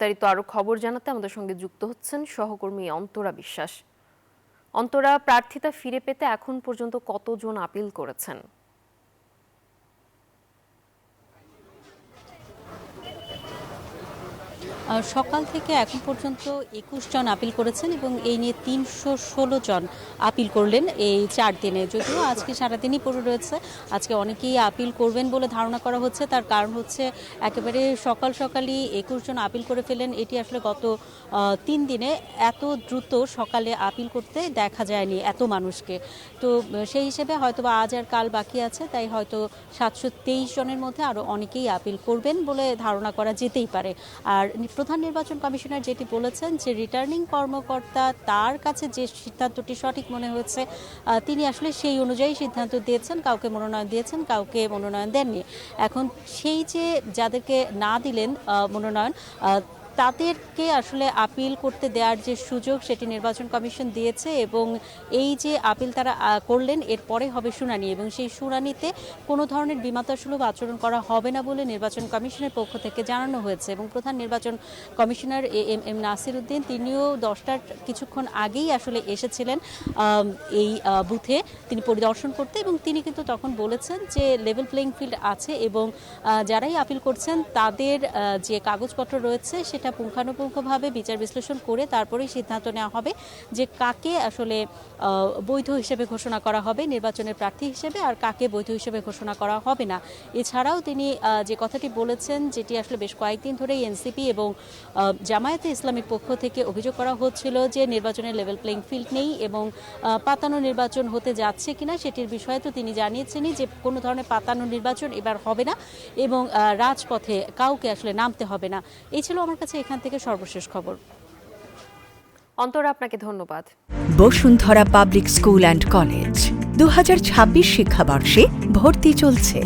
বিস্তারিত আরো খবর জানাতে আমাদের সঙ্গে যুক্ত হচ্ছেন সহকর্মী অন্তরা বিশ্বাস। অন্তরা, প্রার্থিতা ফিরে পেতে এখন পর্যন্ত কতজন আপিল করেছেন? সকাল থেকে এখন পর্যন্ত ২১ জন আপিল করেছেন এবং এই নিয়ে ৩১৬ জন আপিল করলেন এই ৪ দিনে। যদিও আজকে সারাদিনই পড়ে রয়েছে, আজকে অনেকেই আপিল করবেন বলে ধারণা করা হচ্ছে। তার কারণ হচ্ছে একেবারে সকালই ২১ জন আপিল করে ফেলেন। এটি আসলে গত ৩ দিনে এত দ্রুত সকালে আপিল করতে দেখা যায়নি এত মানুষকে। তো সেই হিসেবে হয়তোবা আজ আর কাল বাকি আছে, তাই হয়তো ৭২৩ জনের মধ্যে আরও অনেকেই আপিল করবেন বলে ধারণা করা যেতেই পারে। আর প্রধান নির্বাচন কমিশনার যেটি বলেছেন যে রিটার্নিং কর্মকর্তা তার কাছে যে সিদ্ধান্তটি সঠিক মনে হয়েছে তিনি আসলে সেই অনুযায়ী সিদ্ধান্ত দিয়েছেন, কাউকে মনোনয়ন দিয়েছেন, কাউকে মনোনয়ন দেননি। এখন সেই যে যাদেরকে না দিলেন মনোনয়ন তাদেরকে আসলে আপিল করতে দেওয়ার যে সুযোগ সেটি নির্বাচন কমিশন দিয়েছে এবং এই যে আপিল তারা করলেন এরপরে হবে শুনানি এবং সেই শুনানিতে কোনো ধরনের বিমাতাসুলভ আচরণ করা হবে না বলে নির্বাচন কমিশনের পক্ষ থেকে জানানো হয়েছে। এবং প্রধান নির্বাচন কমিশনার এম নাসির উদ্দিন তিনিও 10টার কিছুক্ষণ আগেই আসলে এসেছিলেন এই বুথে তিনি পরিদর্শন করতে এবং তিনি কিন্তু তখন বলেছেন যে লেভেল প্লেইং ফিল্ড আছে এবং যারাই আপিল করছেন তাদের যে কাগজপত্র রয়েছে সেটা পুঙ্খানুপুঙ্খভাবে বিচার বিশ্লেষণ করে তারপরেই সিদ্ধান্ত নেওয়া হবে যে কাকে আসলে বৈধ হিসেবে ঘোষণা করা হবে নির্বাচনের প্রার্থী হিসেবে আর কাকে বৈধ হিসেবে ঘোষণা করা হবে না। এছাড়াও তিনি যে কথাটি বলেছেন যেটি আসলে বেশ কয়েকদিন ধরেই এনসিপি এবং জামায়াতে ইসলামীর পক্ষ থেকে অভিযোগ করা হচ্ছিল যে নির্বাচনের লেভেল প্লেইং ফিল্ড নেই এবং পাতানো নির্বাচন হতে যাচ্ছে কিনা সেটির বিষয়ে তো তিনি জানিয়েছেনই যে কোনো ধরনের পাতানো নির্বাচন এবার হবে না এবং রাজপথে কাউকে আসলে নামতে হবে না। এই ছিল আমার কাছে এখান থেকে সর্বশেষ খবর। অন্তরা, আপনাকে ধন্যবাদ। Bashundhara public school and college 2026 শিক্ষাবর্ষে ভর্তি চলছে।